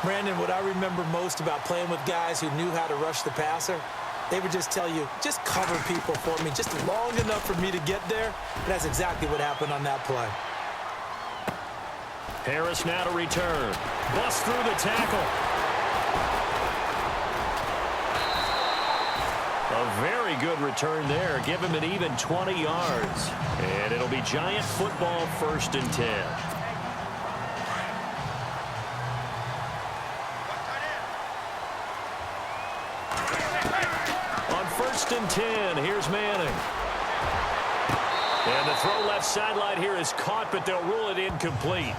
Brandon, what I remember most about playing with guys who knew how to rush the passer, they would just tell you, just cover people for me, just long enough for me to get there. And that's exactly what happened on that play. Harris now to return. Bust through the tackle. A very good return there. Give him an even 20 yards. And it'll be Giant football, 1st and 10. On 1st and 10, here's Manning. And the throw left sideline here is caught, but they'll rule it incomplete.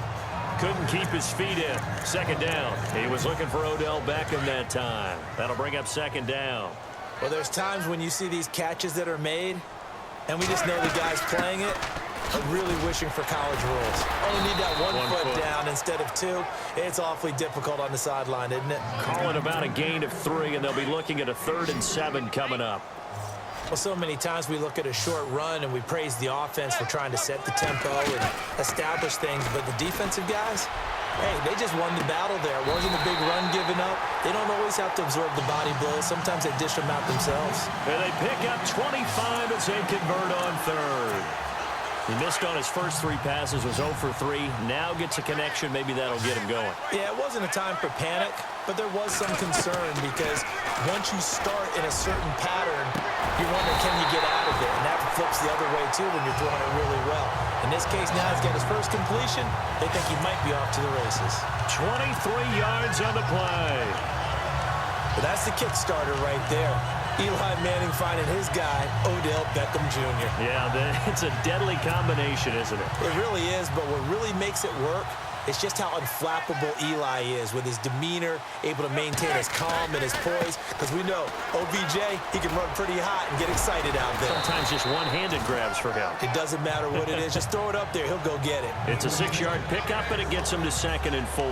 Couldn't keep his feet in. 2nd down. He was looking for Odell Beckham that time. That'll bring up 2nd down. Well, there's times when you see these catches that are made, and we just know the guys playing it are really wishing for college rules. Only need that one foot down instead of 2. It's awfully difficult on the sideline, isn't it? Call it about a gain of 3, and they'll be looking at a 3rd and 7 coming up. Well, so many times we look at a short run and we praise the offense for trying to set the tempo and establish things, but the defensive guys, hey, they just won the battle there. It wasn't a big run given up. They don't always have to absorb the body blows. Sometimes they dish them out themselves. And they pick up 25 as they convert on 3rd. He missed on his first 3 passes, was 0 for 3. Now gets a connection. Maybe that'll get him going. Yeah, it wasn't a time for panic, but there was some concern because once you start in a certain pattern, you wonder, can you get out of it? And that flips the other way, too, when you're throwing it really well. In this case, now he's got his first completion. They think he might be off to the races. 23 yards on the play. But that's the kickstarter right there. Eli Manning finding his guy, Odell Beckham Jr. Yeah, it's a deadly combination, isn't it? It really is, but what really makes it work is just how unflappable Eli is with his demeanor, able to maintain his calm and his poise. Because we know, OBJ, he can run pretty hot and get excited out there. Sometimes just one-handed grabs for him. It doesn't matter what it is. Just throw it up there. He'll go get it. It's a 6-yard pickup, and it gets him to 2nd and 4.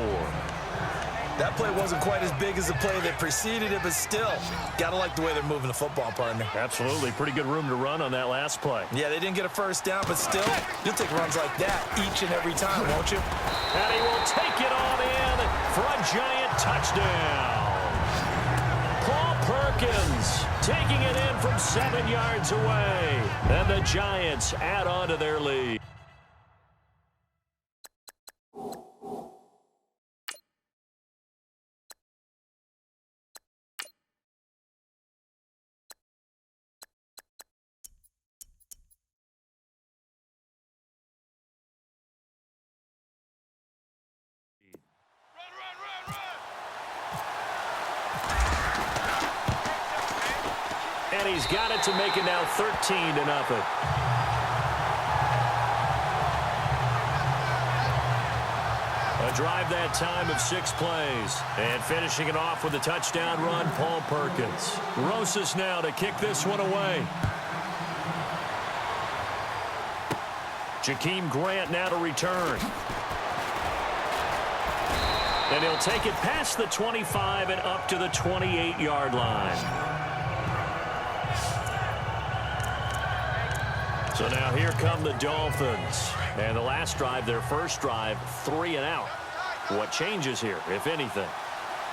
That play wasn't quite as big as the play that preceded it, but still, gotta like the way they're moving the football, partner. Absolutely. Pretty good room to run on that last play. Yeah, they didn't get a first down, but still, you'll take runs like that each and every time, won't you? And he will take it on in for a Giant touchdown. Paul Perkins taking it in from 7 yards away. And the Giants add on to their lead. And he's got it to make it now 13-0. A drive that time of 6 plays. And finishing it off with a touchdown run, Paul Perkins. Rosas now to kick this one away. Jakeem Grant now to return. And he'll take it past the 25 and up to the 28-yard line. So now here come the Dolphins. And the last drive, their first drive, 3 and out. What changes here, if anything?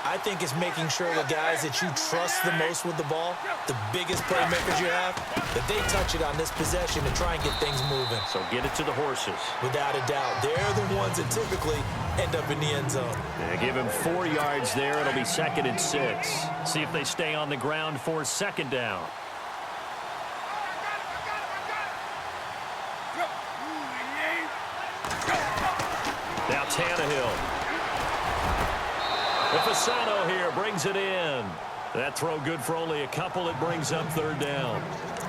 I think it's making sure the guys that you trust the most with the ball, the biggest playmakers you have, that they touch it on this possession to try and get things moving. So get it to the horses. Without a doubt. They're the ones that typically end up in the end zone. Yeah, give him 4 yards there. It'll be 2nd and 6. See if they stay on the ground for 2nd down. Now Tannehill. Fasano here brings it in. That throw good for only a couple. It brings up 3rd down.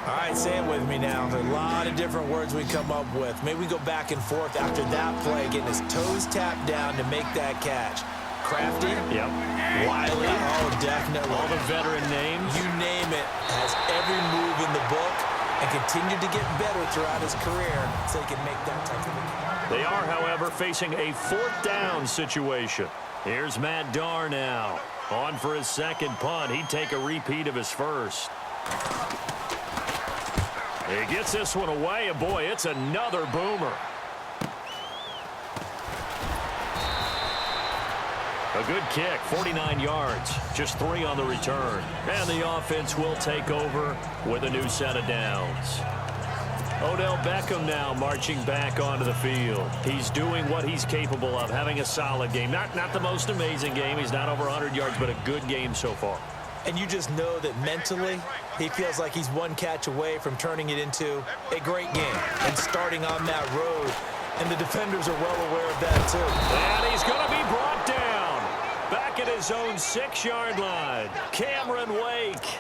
All right, say it with me now. There's a lot of different words we come up with. Maybe we go back and forth after that play, getting his toes tapped down to make that catch. Crafty? Yep. Wiley? Oh, definitely. All the veteran names? You name it. Has every move in the book and continued to get better throughout his career so he can make that type of a catch. They are, however, facing a 4th down situation. Here's Matt Darr now. On for his 2nd punt. He'd take a repeat of his first. He gets this one away, and boy, it's another boomer. A good kick, 49 yards, just 3 on the return. And the offense will take over with a new set of downs. Odell Beckham now marching back onto the field. He's doing what he's capable of, having a solid game. Not the most amazing game. He's not over 100 yards, but a good game so far. And you just know that mentally he feels like he's one catch away from turning it into a great game and starting on that road. And the defenders are well aware of that, too. And he's going to be brought down. Back at his own 6-yard line. Cameron Wake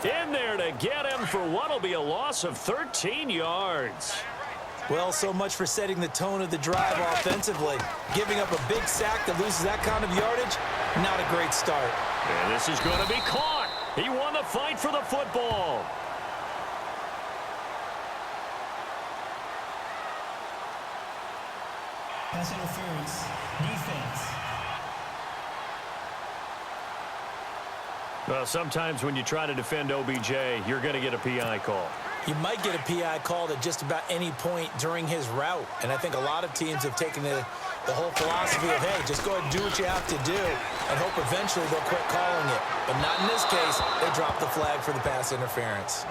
in there to get him for what will be a loss of 13 yards. Well, so much for setting the tone of the drive offensively. Giving up a big sack that loses that kind of yardage, not a great start. And this is going to be caught. He won the fight for the football. Pass interference, defense. Well, sometimes when you try to defend OBJ, you're going to get a PI call. You might get a PI called at just about any point during his route. And I think a lot of teams have taken the whole philosophy of, hey, just go ahead and do what you have to do and hope eventually they'll quit calling it. But not in this case. They dropped the flag for the pass interference.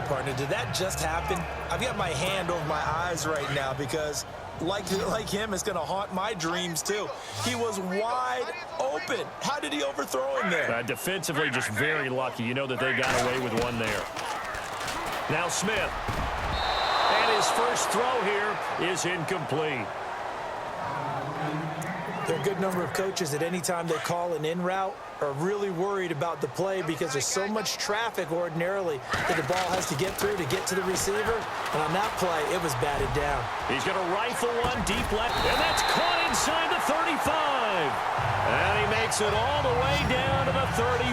Partner, did that just happen? I've got my hand over my eyes right now because like him, it's going to haunt my dreams too. He was wide open. How did he overthrow him there? Defensively, just very lucky. You know that they got away with one there. Now Smith. And his first throw here is incomplete. There are a good number of coaches that any time they call an in route are really worried about the play because there's so much traffic ordinarily that the ball has to get through to get to the receiver. And on that play, it was batted down. He's going to rifle one deep left, and that's caught inside the 35. And he makes it all the way down to the 31.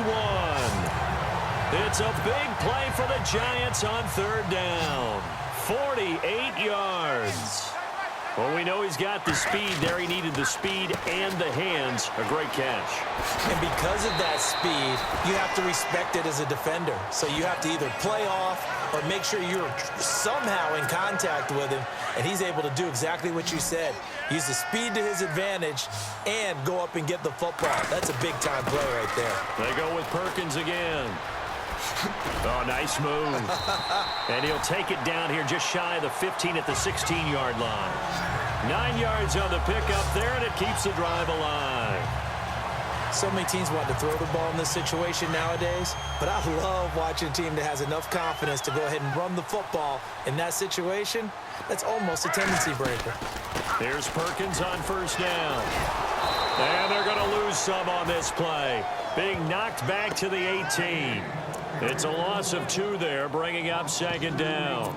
It's a big play for the Giants on 3rd down. 48 yards. Well, we know he's got the speed there. He needed the speed and the hands. A great catch. And because of that speed, you have to respect it as a defender. So you have to either play off or make sure you're somehow in contact with him. And he's able to do exactly what you said. Use the speed to his advantage and go up and get the football. That's a big-time play right there. They go with Perkins again. Oh, nice move. And he'll take it down here just shy of the 15 at the 16-yard line. 9 yards on the pickup there, and it keeps the drive alive. So many teams want to throw the ball in this situation nowadays, but I love watching a team that has enough confidence to go ahead and run the football in that situation. That's almost a tendency breaker. Here's Perkins on 1st down. And they're going to lose some on this play. Being knocked back to the 18. It's a loss of 2 there, bringing up 2nd down.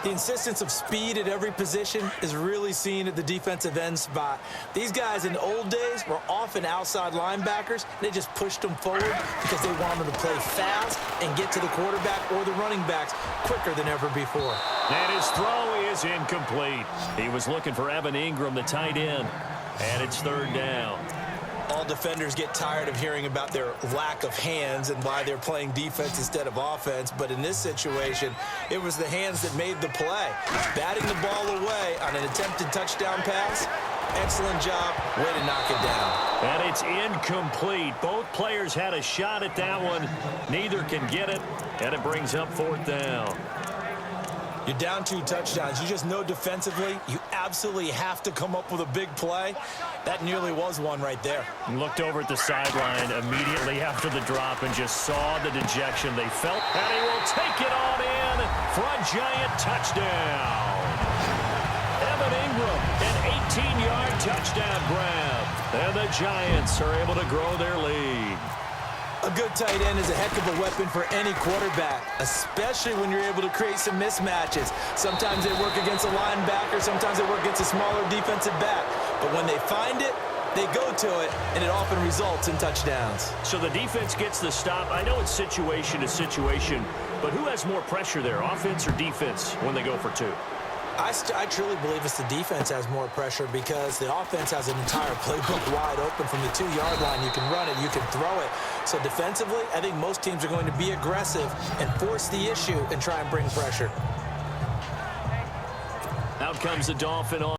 The insistence of speed at every position is really seen at the defensive end spot. These guys in the old days were often outside linebackers. They just pushed them forward because they wanted them to play fast and get to the quarterback or the running backs quicker than ever before. And his throw is incomplete. He was looking for Evan Ingram, the tight end. And it's 3rd down. All defenders get tired of hearing about their lack of hands and why they're playing defense instead of offense. But in this situation, it was the hands that made the play. Batting the ball away on an attempted touchdown pass. Excellent job. Way to knock it down. And it's incomplete. Both players had a shot at that one. Neither can get it. And it brings up 4th down. You're down 2 touchdowns. You just know defensively you absolutely have to come up with a big play. That nearly was one right there. He looked over at the sideline immediately after the drop and just saw the dejection they felt. And he will take it on in for a Giant touchdown. Evan Ingram, an 18-yard touchdown grab. And the Giants are able to grow their lead. A good tight end is a heck of a weapon for any quarterback, especially when you're able to create some mismatches. Sometimes they work against a linebacker, sometimes they work against a smaller defensive back. But when they find it, They go to it, and it often results in touchdowns. So the defense gets the stop. I know it's situation to situation, but who has more pressure there, offense or defense, when they go for two? I truly believe it's the defense has more pressure because the offense has an entire playbook wide open from the 2-yard line. You can run it, you can throw it. So defensively, I think most teams are going to be aggressive and force the issue and try and bring pressure. Out comes the Dolphin on.